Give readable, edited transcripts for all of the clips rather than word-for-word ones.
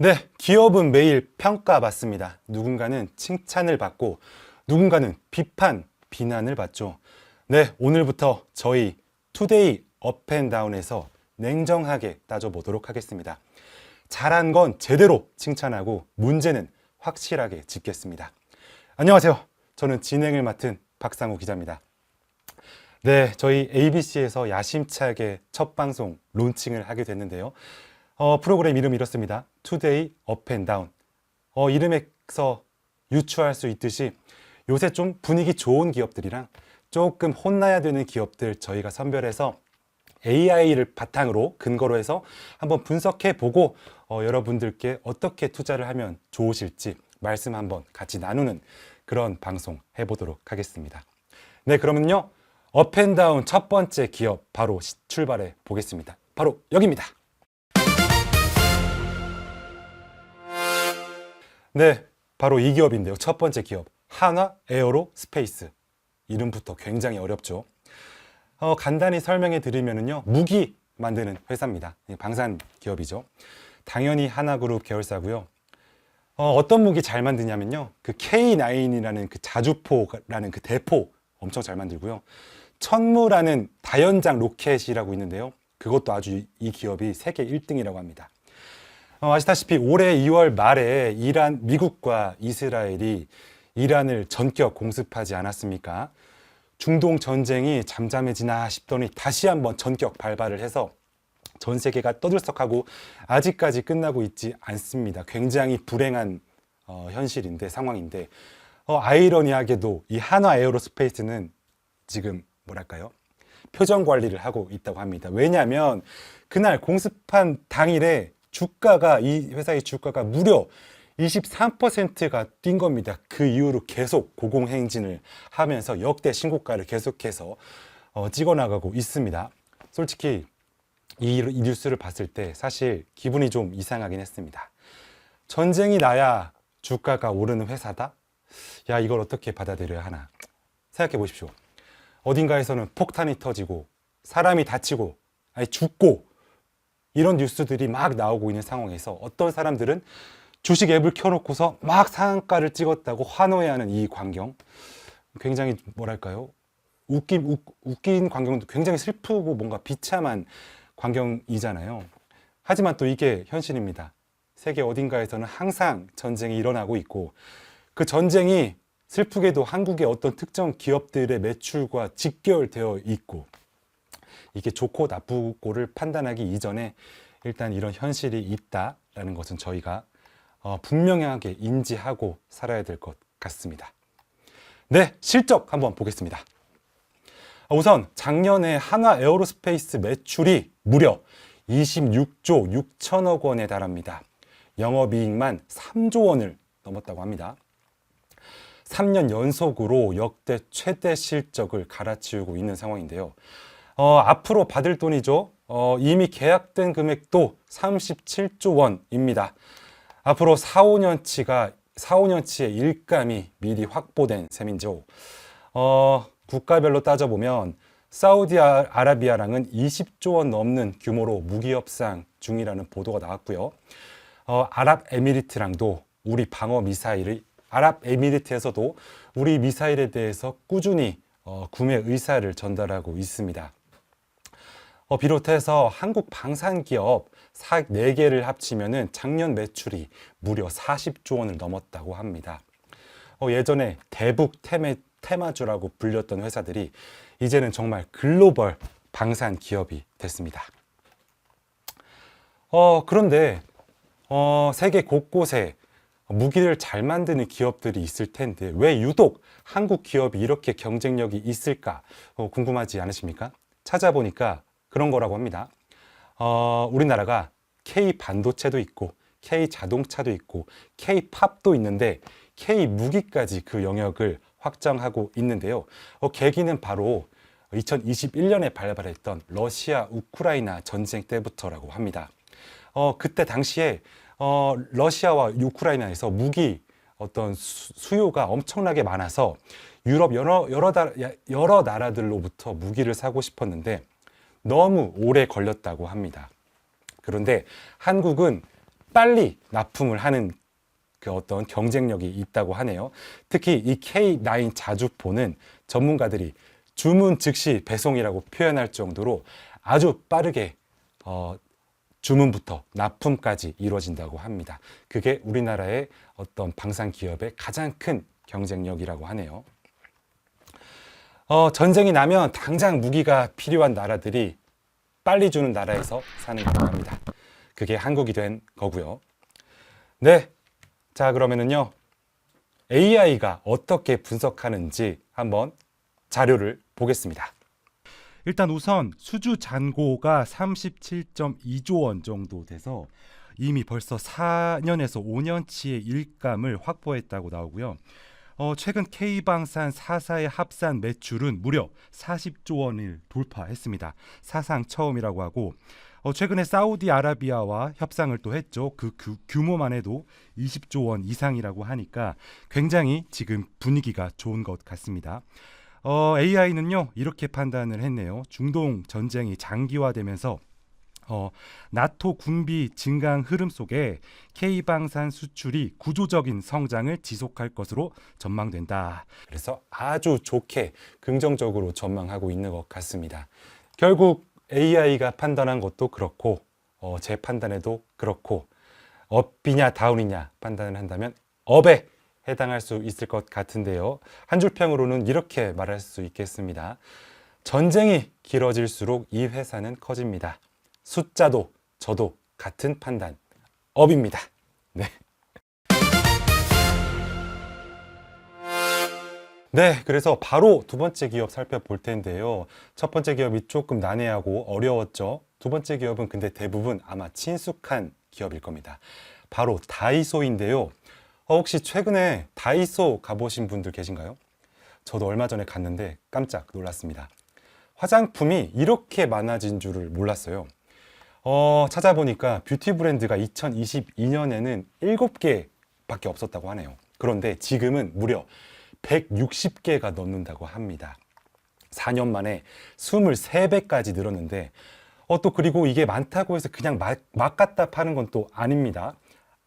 네, 기업은 매일 평가받습니다. 누군가는 칭찬을 받고 누군가는 비판, 비난을 받죠. 네, 오늘부터 저희 투데이 업앤다운에서 냉정하게 따져보도록 하겠습니다. 잘한 건 제대로 칭찬하고 문제는 확실하게 짚겠습니다. 안녕하세요. 저는 진행을 맡은 박상우 기자입니다. 네, 저희 ABC에서 야심차게 첫 방송 론칭을 하게 됐는데요. 프로그램 이름이 이렇습니다. 투데이 업앤다운. 이름에서 유추할 수 있듯이 요새 좀 분위기 좋은 기업들이랑 조금 혼나야 되는 기업들 저희가 선별해서 AI를 바탕으로 근거로 해서 한번 분석해 보고 여러분들께 어떻게 투자를 하면 좋으실지 말씀 한번 같이 나누는 그런 방송 해보도록 하겠습니다. 네, 그러면요. 업앤다운 첫 번째 기업 바로 출발해 보겠습니다. 바로 여기입니다. 네, 바로 이 기업인데요. 첫 번째 기업, 한화 에어로스페이스. 이름부터 굉장히 어렵죠. 간단히 설명해 드리면요, 무기 만드는 회사입니다. 방산 기업이죠. 당연히 하나그룹 계열사고요. 어떤 무기 잘 만드냐면요, 그 K9이라는 그 자주포라는 그 대포 엄청 잘 만들고요. 천무라는 다연장 로켓이라고 있는데요. 그것도 아주 이 기업이 세계 1등이라고 합니다. 아시다시피 올해 2월 말에 미국과 이스라엘이 이란을 전격 공습하지 않았습니까? 중동 전쟁이 잠잠해지나 싶더니 다시 한번 전격 발발을 해서 전 세계가 떠들썩하고 아직까지 끝나고 있지 않습니다. 굉장히 불행한 상황인데 아이러니하게도 이 한화 에어로스페이스는 지금 뭐랄까요? 표정 관리를 하고 있다고 합니다. 왜냐하면 그날 공습한 당일에 이 회사의 주가가 무려 23%가 뛴 겁니다. 그 이후로 계속 고공행진을 하면서 역대 신고가를 계속해서 찍어나가고 있습니다. 솔직히 이 뉴스를 봤을 때 사실 기분이 좀 이상하긴 했습니다. 전쟁이 나야 주가가 오르는 회사다? 야, 이걸 어떻게 받아들여야 하나? 생각해 보십시오. 어딘가에서는 폭탄이 터지고 사람이 다치고 죽고 이런 뉴스들이 막 나오고 있는 상황에서 어떤 사람들은 주식 앱을 켜놓고서 막 상한가를 찍었다고 환호해하는 이 광경, 굉장히 뭐랄까요? 웃긴 광경도 굉장히 슬프고 뭔가 비참한 광경이잖아요. 하지만 또 이게 현실입니다. 세계 어딘가에서는 항상 전쟁이 일어나고 있고 그 전쟁이 슬프게도 한국의 어떤 특정 기업들의 매출과 직결되어 있고, 이게 좋고 나쁘고를 판단하기 이전에 일단 이런 현실이 있다라는 것은 저희가 분명하게 인지하고 살아야 될 것 같습니다. 네, 실적 한번 보겠습니다. 우선 작년에 한화 에어로스페이스 매출이 무려 26조 6천억 원에 달합니다. 영업이익만 3조 원을 넘었다고 합니다. 3년 연속으로 역대 최대 실적을 갈아치우고 있는 상황인데요. 앞으로 받을 돈이죠. 이미 계약된 금액도 37조 원입니다. 앞으로 4, 5년치의 일감이 미리 확보된 셈이죠. 국가별로 따져보면 사우디아라비아랑은 20조 원 넘는 규모로 무기 협상 중이라는 보도가 나왔고요. 아랍에미리트랑도 아랍에미리트에서도 우리 미사일에 대해서 꾸준히 구매 의사를 전달하고 있습니다. 비롯해서 한국 방산기업 4개를 합치면은 작년 매출이 무려 40조 원을 넘었다고 합니다. 예전에 대북 테마주라고 불렸던 회사들이 이제는 정말 글로벌 방산 기업이 됐습니다. 그런데 세계 곳곳에 무기를 잘 만드는 기업들이 있을 텐데 왜 유독 한국 기업이 이렇게 경쟁력이 있을까 궁금하지 않으십니까? 찾아보니까 그런 거라고 합니다. 우리나라가 K 반도체도 있고 K 자동차도 있고 K 팝도 있는데 K 무기까지 그 영역을 확장하고 있는데요. 계기는 바로 2021년에 발발했던 러시아 우크라이나 전쟁 때부터라고 합니다. 그때 당시에 러시아와 우크라이나에서 무기 어떤 수요가 엄청나게 많아서 유럽 여러 나라들로부터 무기를 사고 싶었는데 너무 오래 걸렸다고 합니다. 그런데 한국은 빨리 납품을 하는 그 어떤 경쟁력이 있다고 하네요. 특히 이 K9 자주포는 전문가들이 주문 즉시 배송이라고 표현할 정도로 아주 빠르게 주문부터 납품까지 이루어진다고 합니다. 그게 우리나라의 어떤 방산 기업의 가장 큰 경쟁력이라고 하네요. 전쟁이 나면 당장 무기가 필요한 나라들이 빨리 주는 나라에서 사는 거라고 합니다. 그게 한국이 된 거고요. 네, 자 그러면은요, AI가 어떻게 분석하는지 한번 자료를 보겠습니다. 일단 우선 수주 잔고가 37.2조 원 정도 돼서 이미 벌써 4년에서 5년치의 일감을 확보했다고 나오고요. 최근 K방산 4사의 합산 매출은 무려 40조 원을 돌파했습니다. 사상 처음이라고 하고, 최근에 사우디아라비아와 협상을 또 했죠. 그 규모만 해도 20조 원 이상이라고 하니까 굉장히 지금 분위기가 좋은 것 같습니다. AI는요 이렇게 판단을 했네요. 중동 전쟁이 장기화되면서 나토 군비 증강 흐름 속에 K방산 수출이 구조적인 성장을 지속할 것으로 전망된다. 그래서 아주 좋게 긍정적으로 전망하고 있는 것 같습니다. 결국 AI가 판단한 것도 그렇고 제 판단에도 그렇고 업이냐 다운이냐 판단을 한다면 업에 해당할 수 있을 것 같은데요. 한 줄 평으로는 이렇게 말할 수 있겠습니다. 전쟁이 길어질수록 이 회사는 커집니다. 숫자도 저도 같은 판단, 업입니다. 네. 네, 그래서 바로 두 번째 기업 살펴볼 텐데요. 첫 번째 기업이 조금 난해하고 어려웠죠. 두 번째 기업은 근데 대부분 아마 친숙한 기업일 겁니다. 바로 다이소인데요. 혹시 최근에 다이소 가보신 분들 계신가요? 저도 얼마 전에 갔는데 깜짝 놀랐습니다. 화장품이 이렇게 많아진 줄을 몰랐어요. 찾아보니까 뷰티 브랜드가 2022년에는 7개밖에 없었다고 하네요. 그런데 지금은 무려 160개가 넘는다고 합니다. 4년 만에 23배까지 늘었는데 또 그리고 이게 많다고 해서 그냥 막 갖다 파는 건 또 아닙니다.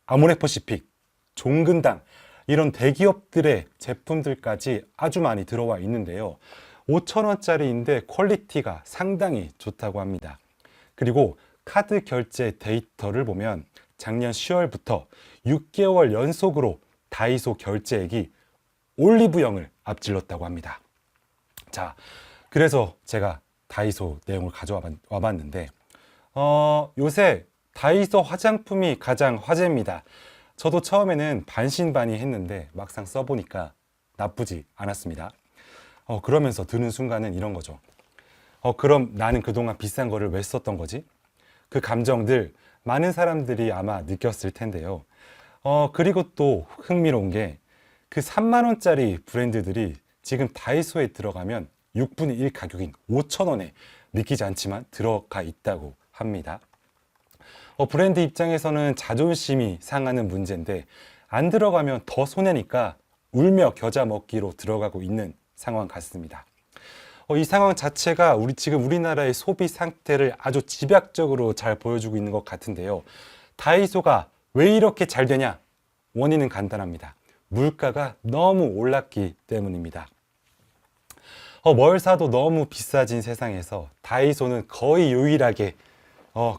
아모레퍼시픽, 종근당 이런 대기업들의 제품들까지 아주 많이 들어와 있는데요. 5,000원짜리인데 퀄리티가 상당히 좋다고 합니다. 그리고 카드 결제 데이터를 보면 작년 10월부터 6개월 연속으로 다이소 결제액이 올리브영을 앞질렀다고 합니다. 자, 그래서 제가 다이소 내용을 가져와 봤는데 요새 다이소 화장품이 가장 화제입니다. 저도 처음에는 반신반의했는데 막상 써보니까 나쁘지 않았습니다. 그러면서 드는 순간은 이런 거죠. 그럼 나는 그동안 비싼 거를 왜 썼던 거지? 그 감정들 많은 사람들이 아마 느꼈을 텐데요. 그리고 또 흥미로운 게 그 3만 원짜리 브랜드들이 지금 다이소에 들어가면 6분의 1 가격인 5,000원에 믿기지 않지만 들어가 있다고 합니다. 브랜드 입장에서는 자존심이 상하는 문제인데 안 들어가면 더 손해니까 울며 겨자 먹기로 들어가고 있는 상황 같습니다. 이 상황 자체가 지금 우리나라의 소비 상태를 아주 집약적으로 잘 보여주고 있는 것 같은데요. 다이소가 왜 이렇게 잘 되냐? 원인은 간단합니다. 물가가 너무 올랐기 때문입니다. 뭘 사도 너무 비싸진 세상에서 다이소는 거의 유일하게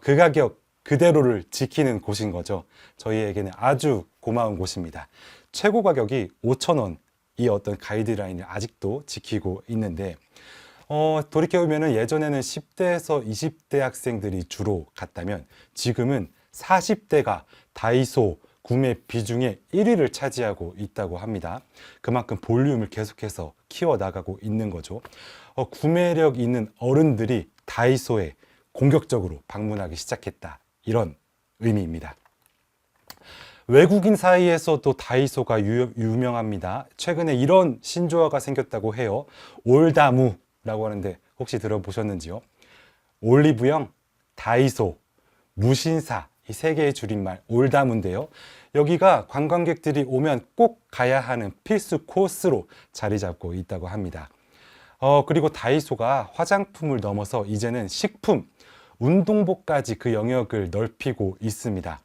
그 가격 그대로를 지키는 곳인 거죠. 저희에게는 아주 고마운 곳입니다. 최고 가격이 5,000원 이 어떤 가이드라인을 아직도 지키고 있는데 돌이켜보면 예전에는 10대에서 20대 학생들이 주로 갔다면 지금은 40대가 다이소 구매 비중의 1위를 차지하고 있다고 합니다. 그만큼 볼륨을 계속해서 키워나가고 있는 거죠. 구매력 있는 어른들이 다이소에 공격적으로 방문하기 시작했다. 이런 의미입니다. 외국인 사이에서도 다이소가 유명합니다. 최근에 이런 신조어가 생겼다고 해요. 올다무라고 하는데 혹시 들어보셨는지요? 올리브영, 다이소, 무신사 이 세 개의 줄임말 올다무인데요. 여기가 관광객들이 오면 꼭 가야 하는 필수 코스로 자리 잡고 있다고 합니다. 그리고 다이소가 화장품을 넘어서 이제는 식품, 운동복까지 그 영역을 넓히고 있습니다.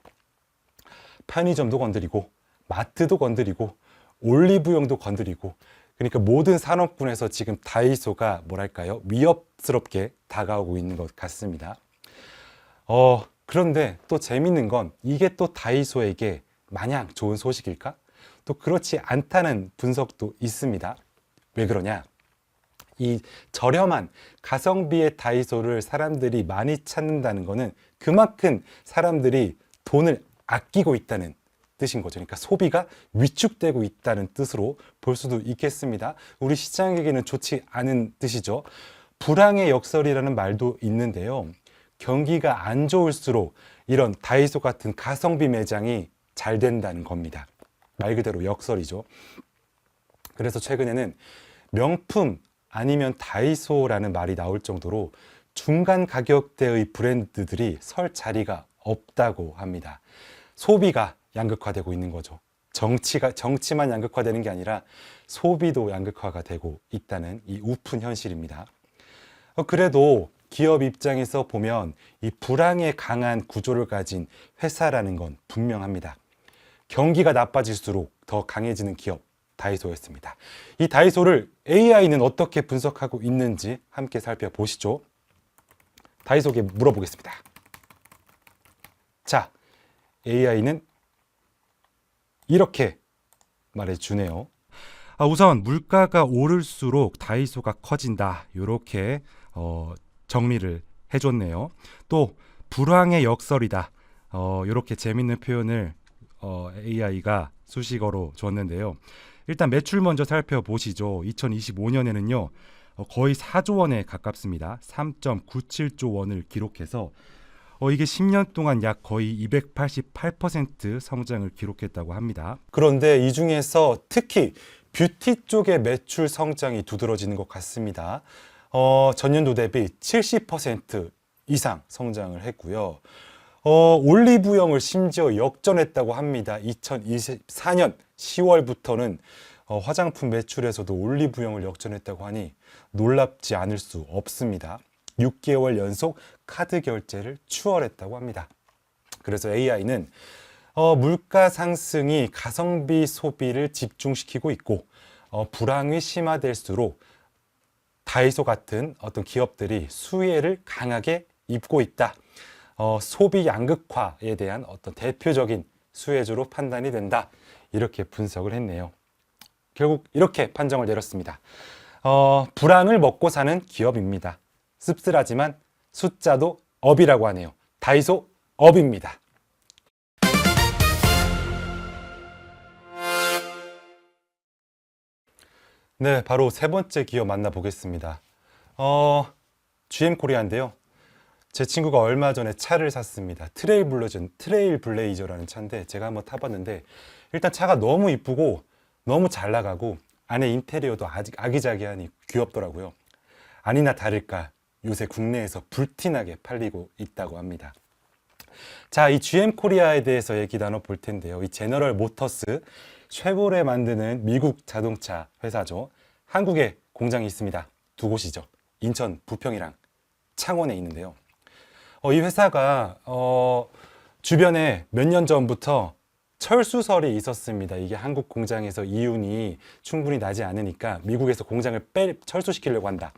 편의점도 건드리고 마트도 건드리고 올리브영도 건드리고, 그러니까 모든 산업군에서 지금 다이소가 뭐랄까요? 위협스럽게 다가오고 있는 것 같습니다. 그런데 또 재밌는 건 이게 또 다이소에게 마냥 좋은 소식일까? 또 그렇지 않다는 분석도 있습니다. 왜 그러냐? 이 저렴한 가성비의 다이소를 사람들이 많이 찾는다는 것은 그만큼 사람들이 돈을 아끼고 있다는 뜻인 거죠. 그러니까 소비가 위축되고 있다는 뜻으로 볼 수도 있겠습니다. 우리 시장에게는 좋지 않은 뜻이죠. 불황의 역설이라는 말도 있는데요. 경기가 안 좋을수록 이런 다이소 같은 가성비 매장이 잘 된다는 겁니다. 말 그대로 역설이죠. 그래서 최근에는 명품 아니면 다이소라는 말이 나올 정도로 중간 가격대의 브랜드들이 설 자리가 없다고 합니다. 소비가 양극화되고 있는 거죠. 정치만 양극화되는 게 아니라 소비도 양극화가 되고 있다는 이 우픈 현실입니다. 그래도 기업 입장에서 보면 이 불황에 강한 구조를 가진 회사라는 건 분명합니다. 경기가 나빠질수록 더 강해지는 기업, 다이소였습니다. 이 다이소를 AI는 어떻게 분석하고 있는지 함께 살펴보시죠. 다이소에게 물어보겠습니다. 자, AI는 이렇게 말해주네요. 우선 물가가 오를수록 다이소가 커진다. 이렇게 정리를 해줬네요. 또 불황의 역설이다. 이렇게 재밌는 표현을 AI가 수식어로 줬는데요. 일단 매출 먼저 살펴보시죠. 2025년에는요. 거의 4조 원에 가깝습니다. 3.97조 원을 기록해서 이게 10년 동안 약 거의 288% 성장을 기록했다고 합니다. 그런데 이 중에서 특히 뷰티 쪽의 매출 성장이 두드러지는 것 같습니다. 전년도 대비 70% 이상 성장을 했고요. 올리브영을 심지어 역전했다고 합니다. 2024년 10월부터는 화장품 매출에서도 올리브영을 역전했다고 하니 놀랍지 않을 수 없습니다. 6개월 연속 카드 결제를 추월했다고 합니다. 그래서 AI는 물가 상승이 가성비 소비를 집중시키고 있고 불황이 심화될수록 다이소 같은 어떤 기업들이 수혜를 강하게 입고 있다. 소비 양극화에 대한 어떤 대표적인 수혜주로 판단이 된다. 이렇게 분석을 했네요. 결국 이렇게 판정을 내렸습니다. 불황을 먹고 사는 기업입니다. 씁쓸하지만 숫자도 업이라고 하네요. 다이소 업입니다. 네, 바로 세 번째 기업 만나보겠습니다. GM 코리아인데요. 제 친구가 얼마 전에 차를 샀습니다. 트레일 블레이저라는 차인데 제가 한번 타봤는데 일단 차가 너무 이쁘고 너무 잘 나가고 안에 인테리어도 아직 아기자기하니 귀엽더라고요. 아니나 다를까 요새 국내에서 불티나게 팔리고 있다고 합니다. 자, 이 GM 코리아에 대해서 얘기 나눠볼 텐데요. 이 제너럴 모터스, 쉐보레 만드는 미국 자동차 회사죠. 한국에 공장이 있습니다. 두 곳이죠. 인천 부평이랑 창원에 있는데요. 이 회사가 주변에 몇 년 전부터 철수설이 있었습니다. 이게 한국 공장에서 이윤이 충분히 나지 않으니까 미국에서 공장을 철수시키려고 한다.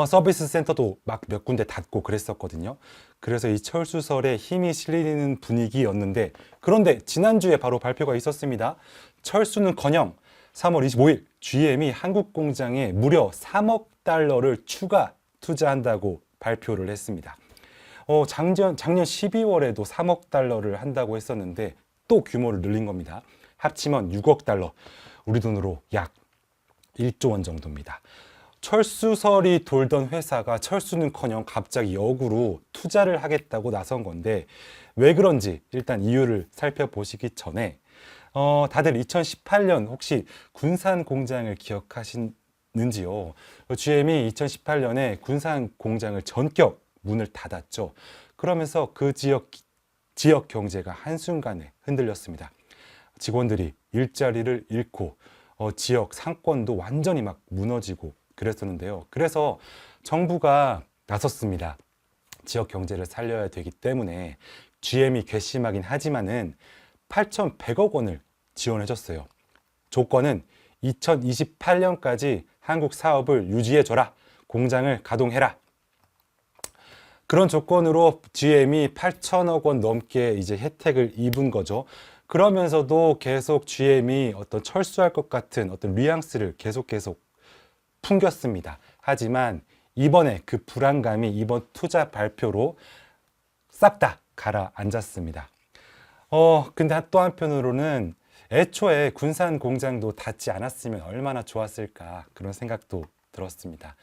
서비스 센터도 막 몇 군데 닫고 그랬었거든요. 그래서 이 철수설에 힘이 실리는 분위기였는데 그런데 지난주에 바로 발표가 있었습니다. 철수는커녕 3월 25일 GM이 한국 공장에 무려 3억 달러를 추가 투자한다고 발표를 했습니다. 작년 12월에도 3억 달러를 한다고 했었는데 또 규모를 늘린 겁니다. 합치면 6억 달러, 우리 돈으로 약 1조 원 정도입니다. 철수설이 돌던 회사가 철수는커녕 갑자기 역으로 투자를 하겠다고 나선 건데 왜 그런지 일단 이유를 살펴보시기 전에 다들 2018년 혹시 군산 공장을 기억하시는지요? GM이 2018년에 군산 공장을 전격 문을 닫았죠. 그러면서 그 지역 경제가 한순간에 흔들렸습니다. 직원들이 일자리를 잃고 지역 상권도 완전히 막 무너지고 그랬었는데요. 그래서 정부가 나섰습니다. 지역 경제를 살려야 되기 때문에 GM이 괘씸하긴 하지만은 8,100억 원을 지원해줬어요. 조건은 2028년까지 한국 사업을 유지해줘라. 공장을 가동해라. 그런 조건으로 GM이 8천억 원 넘게 이제 혜택을 입은 거죠. 그러면서도 계속 GM이 어떤 철수할 것 같은 어떤 뉘앙스를 계속 풍겼습니다. 하지만 이번에 그 불안감이 이번 투자 발표로 싹 다 가라앉았습니다. 근데 또 한편으로는 애초에 군산 공장도 닫지 않았으면 얼마나 좋았을까 그런 생각도 들었습니다.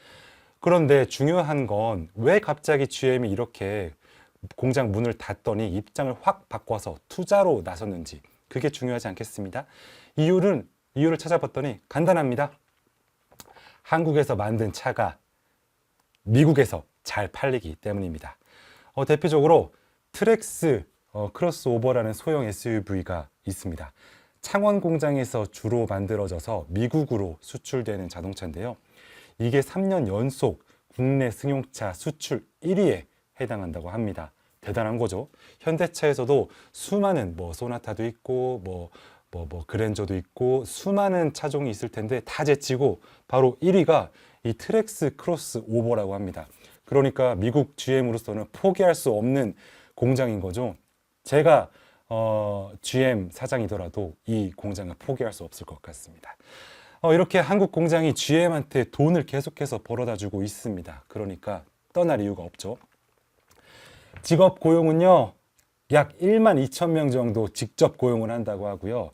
그런데 중요한 건 왜 갑자기 GM이 이렇게 공장 문을 닫더니 입장을 확 바꿔서 투자로 나섰는지 그게 중요하지 않겠습니다. 이유를 찾아봤더니 간단합니다. 한국에서 만든 차가 미국에서 잘 팔리기 때문입니다. 대표적으로 트랙스 크로스오버라는 소형 SUV가 있습니다. 창원 공장에서 주로 만들어져서 미국으로 수출되는 자동차인데요. 이게 3년 연속 국내 승용차 수출 1위에 해당한다고 합니다. 대단한 거죠. 현대차에서도 수많은 소나타도 있고 그랜저도 있고 수많은 차종이 있을 텐데 다 제치고 바로 1위가 이 트랙스 크로스 오버라고 합니다. 그러니까 미국 GM으로서는 포기할 수 없는 공장인 거죠. 제가 GM 사장이더라도 이 공장을 포기할 수 없을 것 같습니다. 이렇게 한국 공장이 GM한테 돈을 계속해서 벌어다 주고 있습니다. 그러니까 떠날 이유가 없죠. 직업 고용은요, 약 1만 2천 명 정도 직접 고용을 한다고 하고요.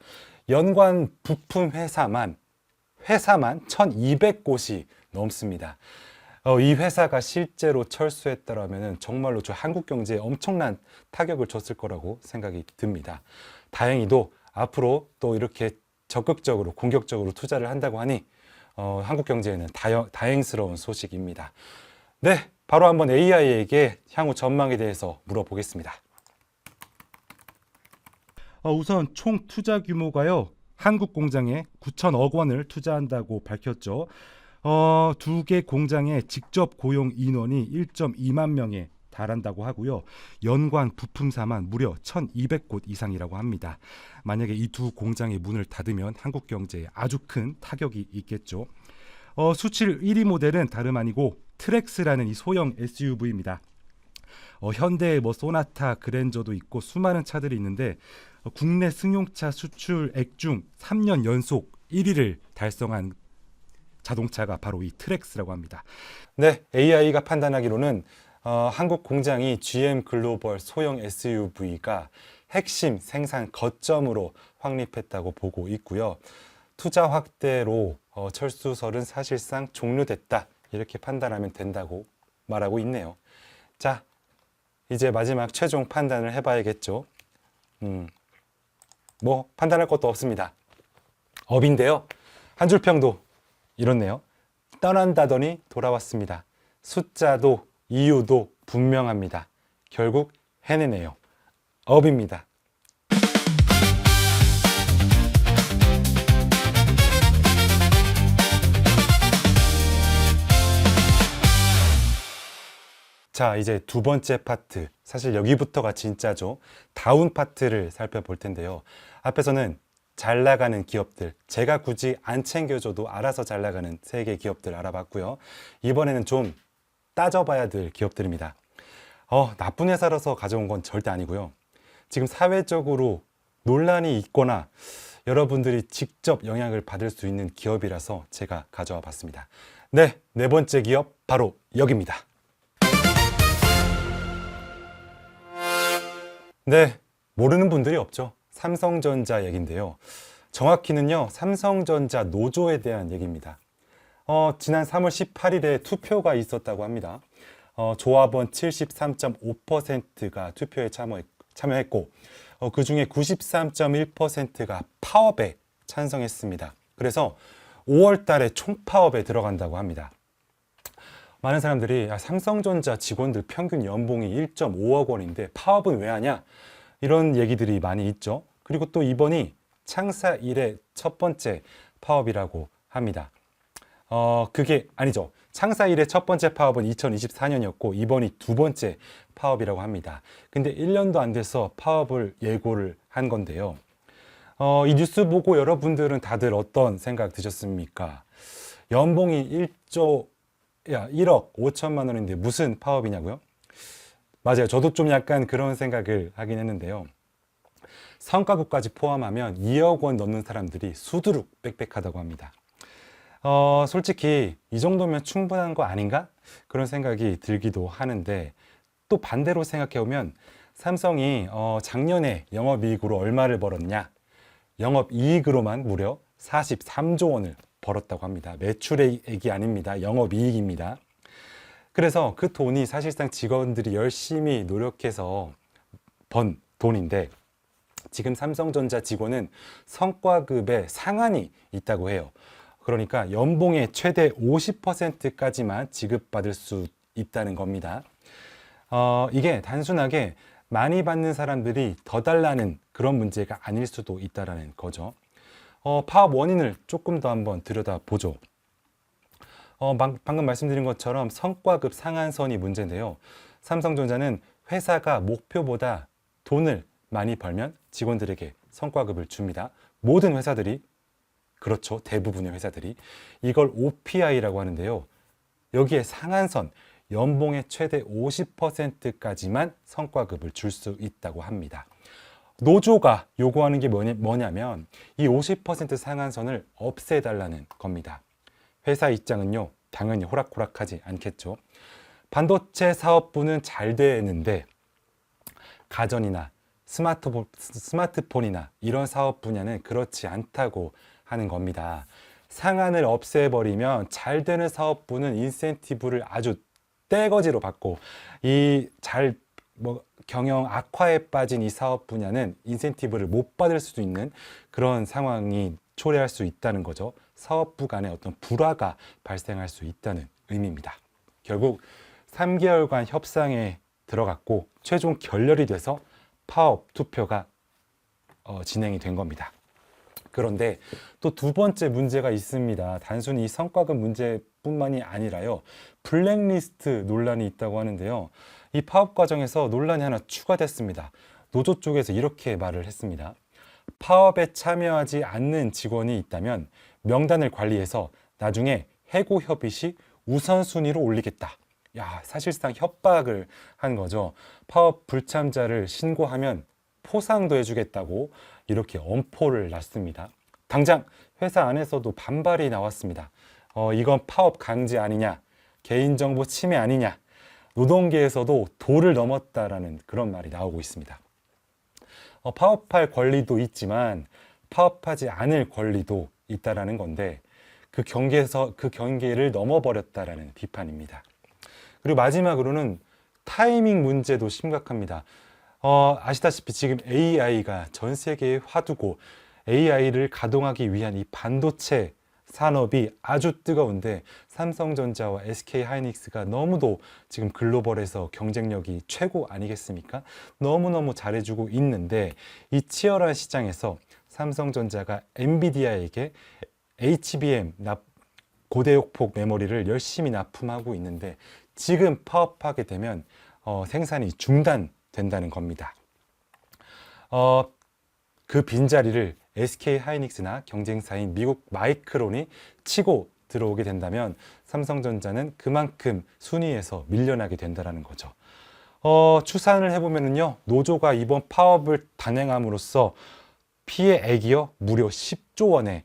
연관 부품 회사만 1,200곳이 넘습니다. 이 회사가 실제로 철수했더라면 정말로 저 한국 경제에 엄청난 타격을 줬을 거라고 생각이 듭니다. 다행히도 앞으로 또 이렇게 적극적으로 공격적으로 투자를 한다고 하니 한국 경제에는 다행스러운 소식입니다. 네, 바로 한번 AI에게 향후 전망에 대해서 물어보겠습니다. 우선 총 투자 규모가요, 한국 공장에 9천억 원을 투자한다고 밝혔죠. 두 개 공장의 직접 고용 인원이 1.2만 명에 달한다고 하고요. 연관 부품사만 무려 1,200곳 이상이라고 합니다. 만약에 이 두 공장의 문을 닫으면 한국 경제에 아주 큰 타격이 있겠죠. 수출 1위 모델은 다름 아니고 트랙스라는 이 소형 SUV입니다. 현대의 소나타, 그랜저도 있고 수많은 차들이 있는데 국내 승용차 수출액 중 3년 연속 1위를 달성한 자동차가 바로 이 트랙스라고 합니다. 네, AI가 판단하기로는 한국 공장이 GM 글로벌 소형 SUV가 핵심 생산 거점으로 확립했다고 보고 있고요. 투자 확대로 철수설은 사실상 종료됐다, 이렇게 판단하면 된다고 말하고 있네요. 자, 이제 마지막 최종 판단을 해봐야겠죠. 판단할 것도 없습니다. 업인데요. 한 줄 평도 이렇네요. 떠난다더니 돌아왔습니다. 숫자도 이유도 분명합니다. 결국 해내네요. 업입니다. 자, 이제 두 번째 파트, 사실 여기부터가 진짜죠. 다운 파트를 살펴볼 텐데요. 앞에서는 잘 나가는 기업들, 제가 굳이 안 챙겨줘도 알아서 잘 나가는 3개 기업들 알아봤고요. 이번에는 좀 따져봐야 될 기업들입니다. 나쁜 회사라서 가져온 건 절대 아니고요. 지금 사회적으로 논란이 있거나 여러분들이 직접 영향을 받을 수 있는 기업이라서 제가 가져와 봤습니다. 네, 네 번째 기업 바로 여기입니다. 네, 모르는 분들이 없죠. 삼성전자 얘기인데요. 정확히는요, 삼성전자 노조에 대한 얘기입니다. 지난 3월 18일에 투표가 있었다고 합니다. 조합원 73.5%가 투표에 참여했고 그 중에 93.1%가 파업에 찬성했습니다. 그래서 5월 달에 총파업에 들어간다고 합니다. 많은 사람들이 삼성전자 직원들 평균 연봉이 1.5억 원인데 파업은 왜 하냐? 이런 얘기들이 많이 있죠. 그리고 또 이번이 창사 이래 첫 번째 파업이라고 합니다. 그게 아니죠. 창사 이래 첫 번째 파업은 2024년이었고 이번이 두 번째 파업이라고 합니다. 근데 1년도 안 돼서 파업을 예고를 한 건데요. 이 뉴스 보고 여러분들은 다들 어떤 생각 드셨습니까? 연봉이 1억 5천만 원인데 무슨 파업이냐고요? 맞아요. 저도 좀 약간 그런 생각을 하긴 했는데요. 성과급까지 포함하면 2억 원 넘는 사람들이 수두룩 빽빽하다고 합니다. 솔직히 이 정도면 충분한 거 아닌가? 그런 생각이 들기도 하는데 또 반대로 생각해보면 삼성이 작년에 영업이익으로 얼마를 벌었냐? 영업이익으로만 무려 43조 원을 벌었다고 합니다. 매출액이 아닙니다. 영업이익입니다. 그래서 그 돈이 사실상 직원들이 열심히 노력해서 번 돈인데 지금 삼성전자 직원은 성과급의 상한이 있다고 해요. 그러니까 연봉의 최대 50%까지만 지급받을 수 있다는 겁니다. 이게 단순하게 많이 받는 사람들이 더 달라는 그런 문제가 아닐 수도 있다는 거죠. 파업 원인을 조금 더 한번 들여다보죠. 방금 말씀드린 것처럼 성과급 상한선이 문제인데요. 삼성전자는 회사가 목표보다 돈을 많이 벌면 직원들에게 성과급을 줍니다. 모든 회사들이 그렇죠. 대부분의 회사들이 이걸 OPI라고 하는데요. 여기에 상한선, 연봉의 최대 50%까지만 성과급을 줄 수 있다고 합니다. 노조가 요구하는 게 뭐냐면 이 50% 상한선을 없애달라는 겁니다. 회사 입장은요, 당연히 호락호락하지 않겠죠. 반도체 사업부는 잘 되는데 가전이나 스마트폰이나 이런 사업 분야는 그렇지 않다고 하는 겁니다. 상한을 없애버리면 잘 되는 사업부는 인센티브를 아주 떼거지로 받고 경영 악화에 빠진 이 사업 분야는 인센티브를 못 받을 수도 있는 그런 상황이 초래할 수 있다는 거죠. 사업부 간의 어떤 불화가 발생할 수 있다는 의미입니다. 결국 3개월간 협상에 들어갔고 최종 결렬이 돼서 파업 투표가 진행이 된 겁니다. 그런데 또 두 번째 문제가 있습니다. 단순히 이 성과급 문제뿐만이 아니라요. 블랙리스트 논란이 있다고 하는데요. 이 파업 과정에서 논란이 하나 추가됐습니다. 노조 쪽에서 이렇게 말을 했습니다. 파업에 참여하지 않는 직원이 있다면 명단을 관리해서 나중에 해고 협의 시 우선순위로 올리겠다. 사실상 협박을 한 거죠. 파업 불참자를 신고하면 포상도 해주겠다고 이렇게 엄포를 놨습니다. 당장 회사 안에서도 반발이 나왔습니다. 이건 파업 강제 아니냐, 개인정보 침해 아니냐, 노동계에서도 도를 넘었다라는 그런 말이 나오고 있습니다. 파업할 권리도 있지만 파업하지 않을 권리도 있다라는 건데 그 경계를 넘어버렸다라는 비판입니다. 그리고 마지막으로는 타이밍 문제도 심각합니다. 아시다시피 지금 AI가 전 세계에 화두고 AI를 가동하기 위한 이 반도체 산업이 아주 뜨거운데 삼성전자와 SK하이닉스가 너무도 지금 글로벌에서 경쟁력이 최고 아니겠습니까? 너무너무 잘해주고 있는데 이 치열한 시장에서 삼성전자가 엔비디아에게 HBM 고대역폭 메모리를 열심히 납품하고 있는데 지금 파업하게 되면 생산이 중단된다는 겁니다. 그 빈자리를 SK하이닉스나 경쟁사인 미국 마이크론이 치고 들어오게 된다면 삼성전자는 그만큼 순위에서 밀려나게 된다는 거죠. 추산을 해보면요, 노조가 이번 파업을 단행함으로써 피해액이요 무려 10조 원에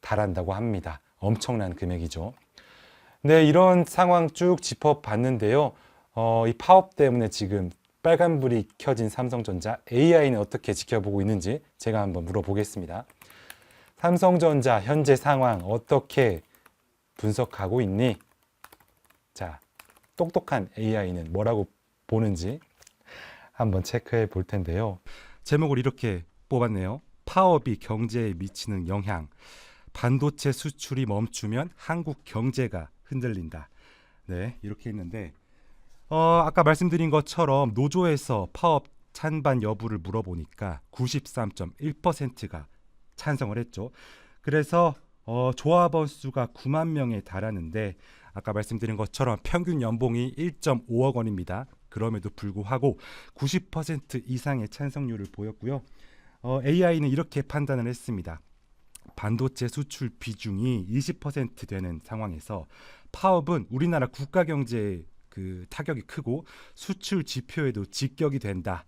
달한다고 합니다. 엄청난 금액이죠. 네, 이런 상황 쭉 짚어봤는데요. 이 파업 때문에 지금 빨간불이 켜진 삼성전자, AI는 어떻게 지켜보고 있는지 제가 한번 물어보겠습니다. 삼성전자 현재 상황 어떻게 분석하고 있니? 자, 똑똑한 AI는 뭐라고 보는지 한번 체크해 볼 텐데요. 제목을 이렇게 뽑았네요. 파업이 경제에 미치는 영향. 반도체 수출이 멈추면 한국 경제가 흔들린다. 네, 이렇게 했는데 아까 말씀드린 것처럼 노조에서 파업 찬반 여부를 물어보니까 93.1%가 찬성을 했죠. 그래서 조합원 수가 9만 명에 달하는데 아까 말씀드린 것처럼 평균 연봉이 1.5억 원입니다. 그럼에도 불구하고 90% 이상의 찬성률을 보였고요. AI는 이렇게 판단을 했습니다. 반도체 수출 비중이 20% 되는 상황에서 파업은 우리나라 국가 경제에 그 타격이 크고 수출 지표에도 직격이 된다.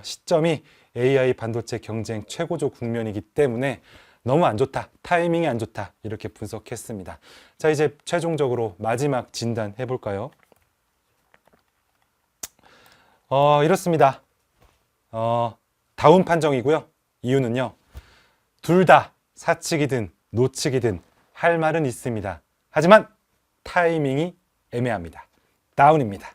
시점이 AI 반도체 경쟁 최고조 국면이기 때문에 너무 안 좋다, 타이밍이 안 좋다, 이렇게 분석했습니다. 자, 이제 최종적으로 마지막 진단 해볼까요? 이렇습니다. 다운 판정이고요. 이유는요, 둘 다 사측이든 노측이든 할 말은 있습니다. 하지만 타이밍이 애매합니다. 다운입니다.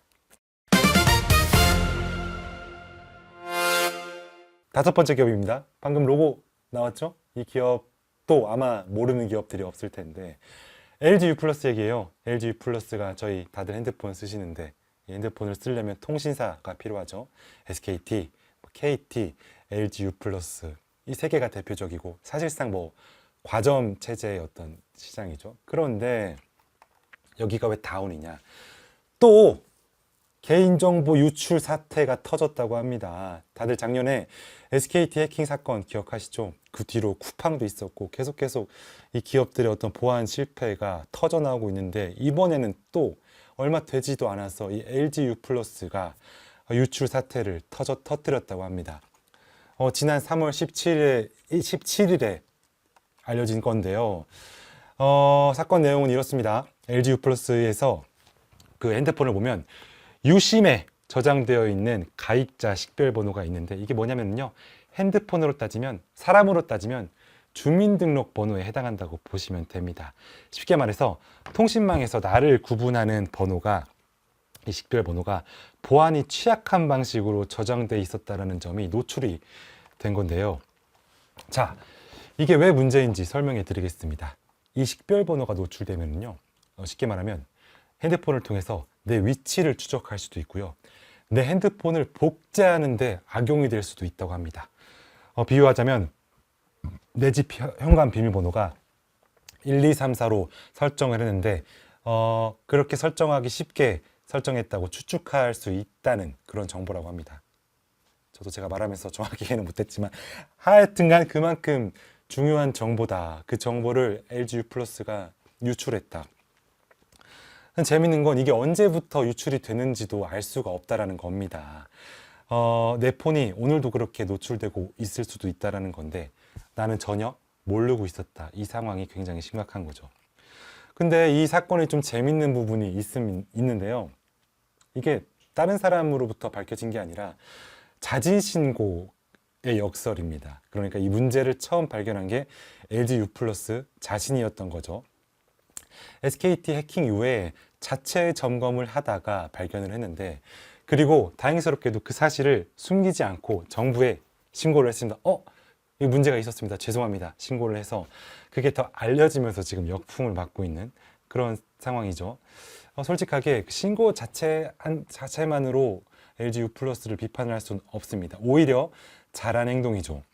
다섯 번째 기업입니다. 방금 로고 나왔죠? 이 기업도 아마 모르는 기업들이 없을 텐데 LG U+ 얘기예요. LG U+가 저희 다들 핸드폰 쓰시는데 이 핸드폰을 쓰려면 통신사가 필요하죠. SKT, KT, LG U+, 이 세 개가 대표적이고 사실상 뭐 과점 체제의 어떤 시장이죠. 그런데 여기가 왜 다운이냐? 또 개인정보 유출 사태가 터졌다고 합니다. 다들 작년에 SKT 해킹 사건 기억하시죠? 그 뒤로 쿠팡도 있었고 계속 이 기업들의 어떤 보안 실패가 터져나오고 있는데 이번에는 또 얼마 되지도 않아서 이 LG U+가 유출 사태를 터뜨렸다고 합니다. 지난 3월 17일에 알려진 건데요. 사건 내용은 이렇습니다. LG U+에서 그 핸드폰을 보면 유심에 저장되어 있는 가입자 식별번호가 있는데 이게 뭐냐면요, 핸드폰으로 따지면, 사람으로 따지면 주민등록번호에 해당한다고 보시면 됩니다. 쉽게 말해서 통신망에서 나를 구분하는 번호가, 이 식별번호가 보안이 취약한 방식으로 저장돼 있었다는 점이 노출이 된 건데요. 자, 이게 왜 문제인지 설명해 드리겠습니다. 이 식별번호가 노출되면요, 쉽게 말하면 핸드폰을 통해서 내 위치를 추적할 수도 있고요, 내 핸드폰을 복제하는데 악용이 될 수도 있다고 합니다. 비유하자면 내 집 현관 비밀번호가 1234로 설정을 했는데 그렇게 설정하기 쉽게 설정했다고 추측할 수 있다는 그런 정보라고 합니다. 저도 제가 말하면서 정확히 이해는 못했지만 하여튼간 그만큼 중요한 정보다. 그 정보를 LG U+가 유출했다. 재밌는 건 이게 언제부터 유출이 되는지도 알 수가 없다라는 겁니다. 내 폰이 오늘도 그렇게 노출되고 있을 수도 있다라는 건데 나는 전혀 모르고 있었다. 이 상황이 굉장히 심각한 거죠. 근데 이 사건이 좀 재밌는 부분이 있는데요. 이게 다른 사람으로부터 밝혀진 게 아니라 자진신고의 역설입니다. 그러니까 이 문제를 처음 발견한 게 LG U+ 자신이었던 거죠. SKT 해킹 이후에 자체 점검을 하다가 발견을 했는데, 그리고 다행스럽게도 그 사실을 숨기지 않고 정부에 신고를 했습니다. 이 문제가 있었습니다. 죄송합니다. 신고를 해서 그게 더 알려지면서 지금 역풍을 맞고 있는 그런 상황이죠. 솔직하게 신고 자체만으로 LG U+를 비판을 할 수는 없습니다. 오히려 잘한 행동이죠.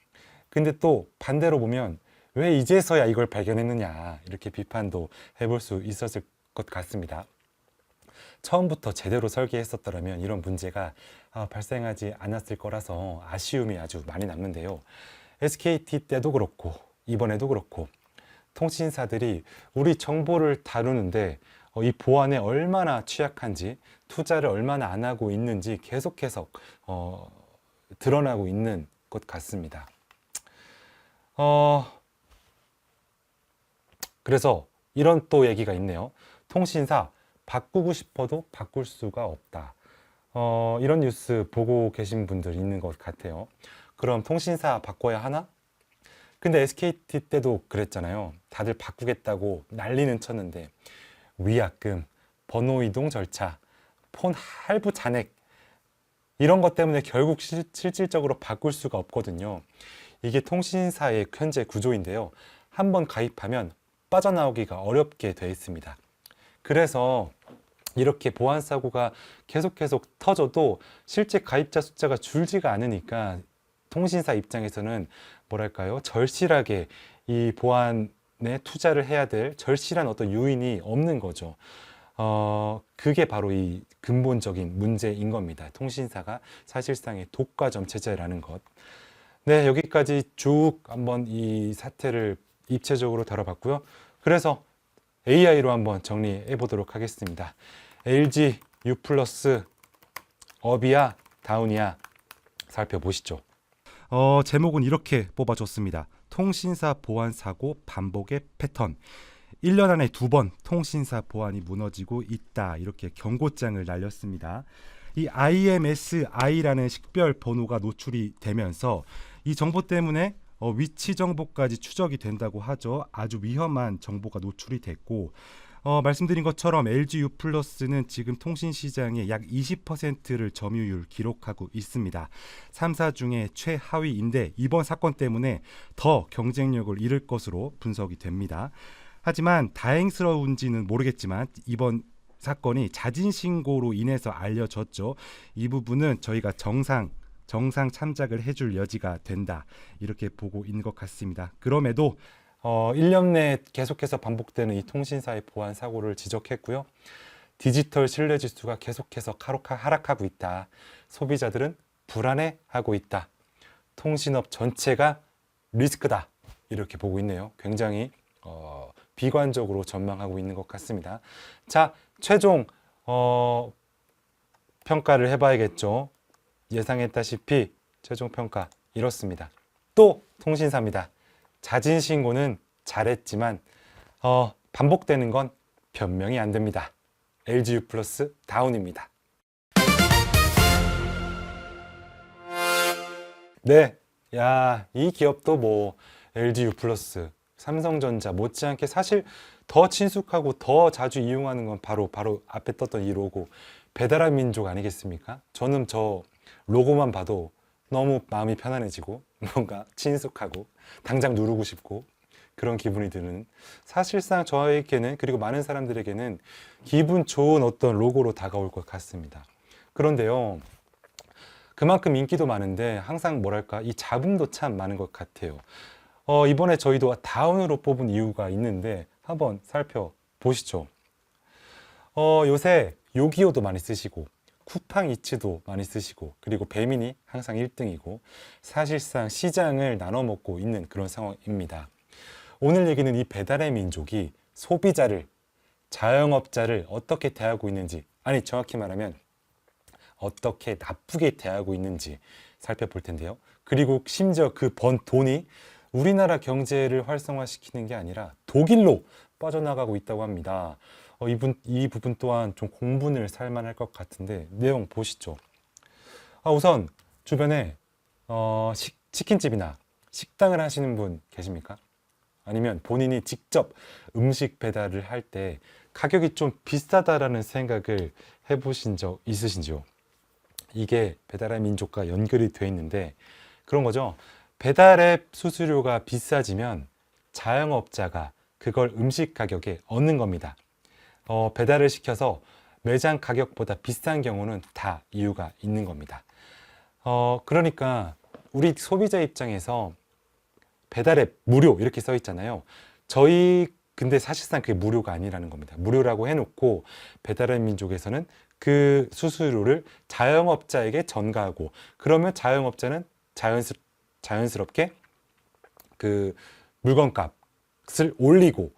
근데 또 반대로 보면 왜 이제서야 이걸 발견했느냐, 이렇게 비판도 해볼 수 있었을 것 같습니다. 처음부터 제대로 설계했었더라면 이런 문제가 발생하지 않았을 거라서 아쉬움이 아주 많이 남는데요. SKT 때도 그렇고 이번에도 그렇고 통신사들이 우리 정보를 다루는데 이 보안에 얼마나 취약한지, 투자를 얼마나 안 하고 있는지 계속해서 드러나고 있는 것 같습니다. 그래서 이런 또 얘기가 있네요. 통신사 바꾸고 싶어도 바꿀 수가 없다. 이런 뉴스 보고 계신 분들 있는 것 같아요. 그럼 통신사 바꿔야 하나? 근데 SKT 때도 그랬잖아요. 다들 바꾸겠다고 난리는 쳤는데 위약금, 번호 이동 절차, 폰 할부 잔액, 이런 것 때문에 결국 실질적으로 바꿀 수가 없거든요. 이게 통신사의 현재 구조인데요. 한번 가입하면 빠져나오기가 어렵게 돼 있습니다. 그래서 이렇게 보안 사고가 계속 터져도 실제 가입자 숫자가 줄지가 않으니까 통신사 입장에서는 뭐랄까요, 절실하게 이 보안 투자를 해야 될 절실한 어떤 요인이 없는 거죠. 그게 바로 이 근본적인 문제인 겁니다. 통신사가 사실상의 독과점 체제라는 것. 네, 여기까지 쭉 한번 이 사태를 입체적으로 다뤄봤고요. 그래서 AI로 한번 정리해 보도록 하겠습니다. LG U 플러스 업이야 다운이야 살펴보시죠. 제목은 이렇게 뽑아줬습니다. 통신사 보안 사고 반복의 패턴. 1년 안에 2번 통신사 보안이 무너지고 있다. 이렇게 경고장을 날렸습니다. 이 IMSI라는 식별 번호가 노출이 되면서 이 정보 때문에 위치 정보까지 추적이 된다고 하죠. 아주 위험한 정보가 노출이 됐고 말씀드린 것처럼 LG U 플러스는 지금 통신 시장의 약 20%를 점유율 기록하고 있습니다. 3사 중에 최하위인데 이번 사건 때문에 더 경쟁력을 잃을 것으로 분석이 됩니다. 하지만 다행스러운지는 모르겠지만 이번 사건이 자진 신고로 인해서 알려졌죠. 이 부분은 저희가 정상 참작을 해줄 여지가 된다. 이렇게 보고 있는 것 같습니다. 그럼에도 1년 내에 계속해서 반복되는 이 통신사의 보안 사고를 지적했고요. 디지털 신뢰 지수가 계속해서 하락하고 있다. 소비자들은 불안해하고 있다. 통신업 전체가 리스크다. 이렇게 보고 있네요. 굉장히 비관적으로 전망하고 있는 것 같습니다. 자, 최종 평가를 해봐야겠죠. 예상했다시피 최종 평가 이렇습니다. 또 통신사입니다. 자진 신고는 잘했지만 반복되는 건 변명이 안 됩니다. LG U 플러스 다운입니다. 네, 이 기업도 뭐 LG U 플러스, 삼성전자 못지않게 사실 더 친숙하고 더 자주 이용하는 건 바로 앞에 떴던 이 로고 배달의 민족 아니겠습니까? 저는 저 로고만 봐도 너무 마음이 편안해지고 뭔가 친숙하고 당장 누르고 싶고 그런 기분이 드는, 사실상 저에게는, 그리고 많은 사람들에게는 기분 좋은 어떤 로고로 다가올 것 같습니다. 그런데요, 그만큼 인기도 많은데 항상 뭐랄까 이 잡음도 참 많은 것 같아요. 이번에 저희도 다운으로 뽑은 이유가 있는데 한번 살펴보시죠. 요새 요기요도 많이 쓰시고 쿠팡이츠도 많이 쓰시고 그리고 배민이 항상 1등이고 사실상 시장을 나눠 먹고 있는 그런 상황입니다. 오늘 얘기는 이 배달의 민족이 소비자를, 자영업자를 어떻게 대하고 있는지, 아니 정확히 말하면 어떻게 나쁘게 대하고 있는지 살펴볼 텐데요. 그리고 심지어 그 번 돈이 우리나라 경제를 활성화시키는 게 아니라 독일로 빠져나가고 있다고 합니다. 이 부분 또한 좀 공분을 살만할 것 같은데 내용 보시죠. 우선 주변에 치킨집이나 식당을 하시는 분 계십니까? 아니면 본인이 직접 음식 배달을 할 때 가격이 좀 비싸다라는 생각을 해보신 적 있으신지요? 이게 배달의 민족과 연결이 돼 있는데 그런 거죠. 배달앱 수수료가 비싸지면 자영업자가 그걸 음식 가격에 얻는 겁니다. 배달을 시켜서 매장 가격보다 비싼 경우는 다 이유가 있는 겁니다. 그러니까 우리 소비자 입장에서 배달앱 무료 이렇게 써 있잖아요. 근데 사실상 그게 무료가 아니라는 겁니다. 무료라고 해놓고 배달의 민족에서는 그 수수료를 자영업자에게 전가하고, 그러면 자영업자는 자연스럽게 그 물건값을 올리고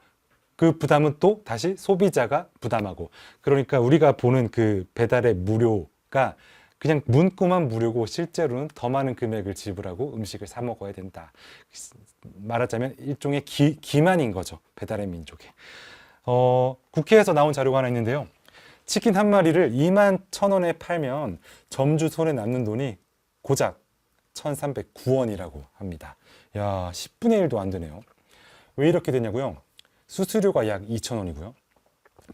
그 부담은 또 다시 소비자가 부담하고, 그러니까 우리가 보는 그 배달의 무료가 그냥 문구만 무료고 실제로는 더 많은 금액을 지불하고 음식을 사 먹어야 된다. 말하자면 일종의 기만인 거죠. 배달의 민족에. 국회에서 나온 자료가 하나 있는데요. 치킨 한 마리를 21,000원에 팔면 점주 손에 남는 돈이 고작 1,309원이라고 합니다. 야, 10분의 1도 안 되네요. 왜 이렇게 되냐고요? 수수료가 약 2,000원이고요.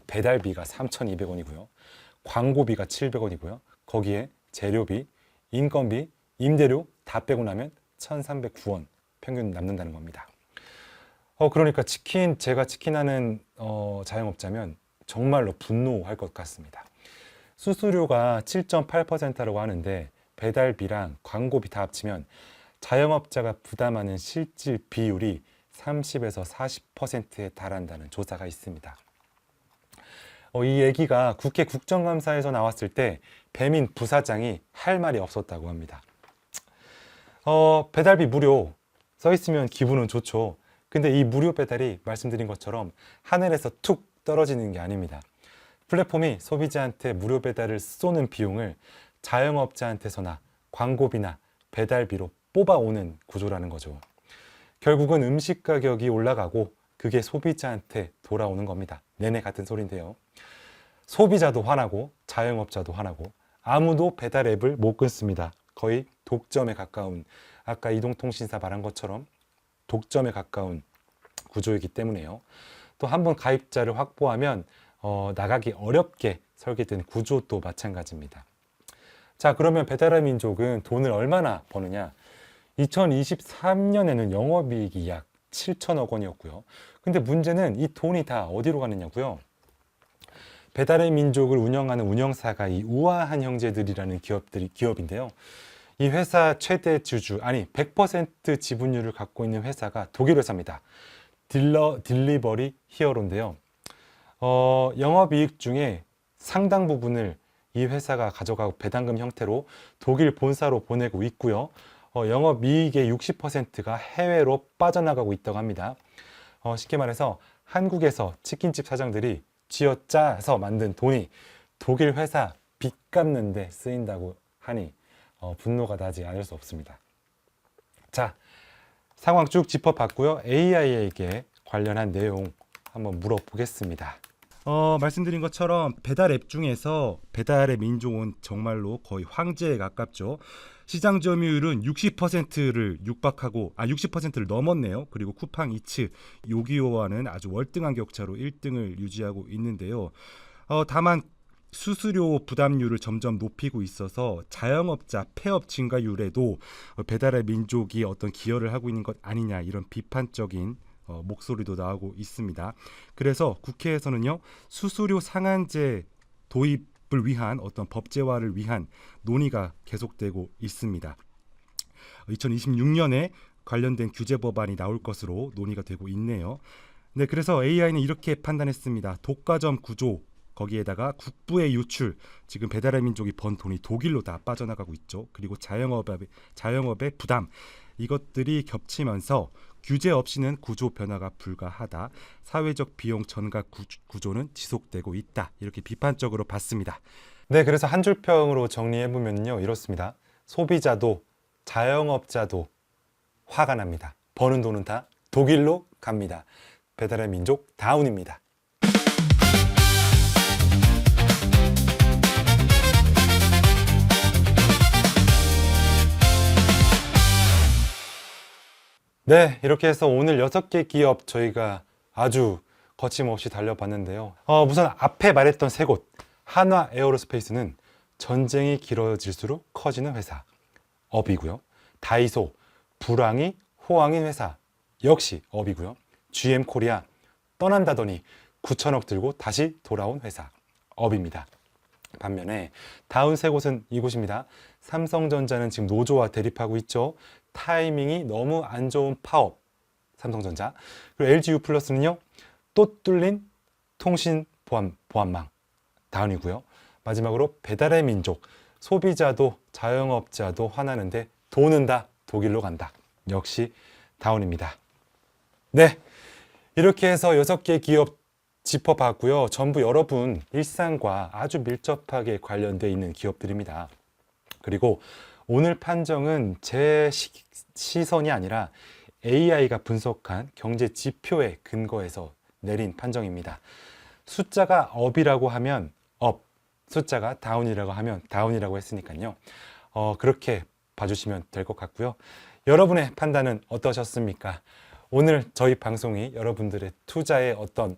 배달비가 3,200원이고요. 광고비가 700원이고요. 거기에 재료비, 인건비, 임대료 다 빼고 나면 1,309원 평균 남는다는 겁니다. 그러니까 제가 치킨하는 자영업자면 정말로 분노할 것 같습니다. 수수료가 7.8%라고 하는데 배달비랑 광고비 다 합치면 자영업자가 부담하는 실질 비율이 30에서 40%에 달한다는 조사가 있습니다. 이 얘기가 국회 국정감사에서 나왔을 때 배민 부사장이 할 말이 없었다고 합니다. 배달비 무료 써 있으면 기분은 좋죠. 근데 이 무료 배달이 말씀드린 것처럼 하늘에서 툭 떨어지는 게 아닙니다. 플랫폼이 소비자한테 무료 배달을 쏘는 비용을 자영업자한테서나 광고비나 배달비로 뽑아오는 구조라는 거죠. 결국은 음식 가격이 올라가고 그게 소비자한테 돌아오는 겁니다. 내내 같은 소리인데요. 소비자도 화나고 자영업자도 화나고 아무도 배달 앱을 못 끊습니다. 거의 독점에 가까운, 아까 이동통신사 말한 것처럼 독점에 가까운 구조이기 때문에요. 또 한 번 가입자를 확보하면 나가기 어렵게 설계된 구조도 마찬가지입니다. 자, 그러면 배달의 민족은 돈을 얼마나 버느냐? 2023년에는 영업이익이 약 7천억 원이었고요. 근데 문제는 이 돈이 다 어디로 가느냐고요? 배달의 민족을 운영하는 운영사가 이 우아한 형제들이라는 기업인데요. 이 회사 최대 주주, 아니 100% 지분율을 갖고 있는 회사가 독일 회사입니다. 딜리버리 히어로인데요. 영업이익 중에 상당 부분을 이 회사가 가져가고 배당금 형태로 독일 본사로 보내고 있고요. 영업이익의 60%가 해외로 빠져나가고 있다고 합니다. 쉽게 말해서 한국에서 치킨집 사장들이 쥐어짜서 만든 돈이 독일 회사 빚 갚는 데 쓰인다고 하니 분노가 나지 않을 수 없습니다. 자, 상황 쭉 짚어봤고요. AI에게 관련한 내용 한번 물어보겠습니다. 말씀드린 것처럼 배달 앱 중에서 배달의 민족은 정말로 거의 황제에 가깝죠. 시장 점유율은 60%를 육박하고 60%를 넘었네요. 그리고 쿠팡 이츠, 요기요와는 아주 월등한 격차로 1등을 유지하고 있는데요. 다만 수수료 부담률을 점점 높이고 있어서 자영업자 폐업 증가율에도 배달의 민족이 어떤 기여를 하고 있는 것 아니냐, 이런 비판적인 목소리도 나오고 있습니다. 그래서 국회에서는요, 수수료 상한제 도입을 위한 어떤 법제화를 위한 논의가 계속되고 있습니다. 2026년에 관련된 규제 법안이 나올 것으로 논의가 되고 있네요. 네, 그래서 AI는 이렇게 판단했습니다. 독과점 구조, 거기에다가 국부의 유출, 지금 배달의 민족이 번 돈이 독일로 다 빠져나가고 있죠. 그리고 자영업의 부담, 이것들이 겹치면서 규제 없이는 구조 변화가 불가하다. 사회적 비용 전가 구조는 지속되고 있다. 이렇게 비판적으로 봤습니다. 네, 그래서 한 줄 평으로 정리해보면요, 이렇습니다. 소비자도 자영업자도 화가 납니다. 버는 돈은 다 독일로 갑니다. 배달의 민족 다운입니다. 네, 이렇게 해서 오늘 6개 기업 저희가 아주 거침없이 달려봤는데요. 우선 앞에 말했던 세 곳, 한화 에어로스페이스는 전쟁이 길어질수록 커지는 회사, 업이고요. 다이소, 불황이 호황인 회사, 역시 업이고요. GM 코리아, 떠난다더니 9천억 들고 다시 돌아온 회사, 업입니다. 반면에 다운 세 곳은 이곳입니다. 삼성전자는 지금 노조와 대립하고 있죠. 타이밍이 너무 안 좋은 파업, 삼성전자. 그리고 LGU 플러스는요, 또 뚫린 통신 보안망, 다운이고요. 마지막으로 배달의 민족, 소비자도 자영업자도 화나는데 돈은 다 독일로 간다, 역시 다운입니다. 네, 이렇게 해서 6개 기업 짚어봤고요. 전부 여러분 일상과 아주 밀접하게 관련되어 있는 기업들입니다. 그리고 오늘 판정은 제 시선이 아니라 AI가 분석한 경제 지표에 근거해서 내린 판정입니다. 숫자가 업이라고 하면 업, 숫자가 다운이라고 하면 다운이라고 했으니까요. 그렇게 봐주시면 될 것 같고요. 여러분의 판단은 어떠셨습니까? 오늘 저희 방송이 여러분들의 투자에 어떤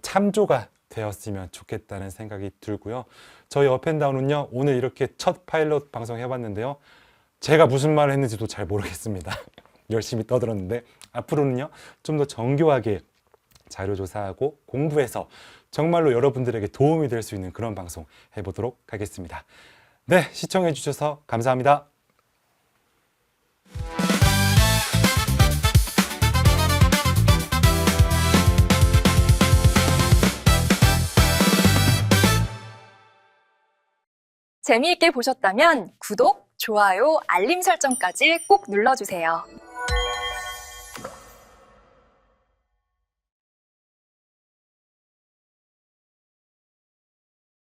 참조가 되었으면 좋겠다는 생각이 들고요. 저희 업앤다운은요, 오늘 이렇게 첫 파일럿 방송 해봤는데요, 제가 무슨 말을 했는지도 잘 모르겠습니다. 열심히 떠들었는데 앞으로는요, 좀 더 정교하게 자료조사하고 공부해서 정말로 여러분들에게 도움이 될 수 있는 그런 방송 해보도록 하겠습니다. 네, 시청해 주셔서 감사합니다. 재미있게 보셨다면 구독, 좋아요, 알림 설정까지 꼭 눌러주세요.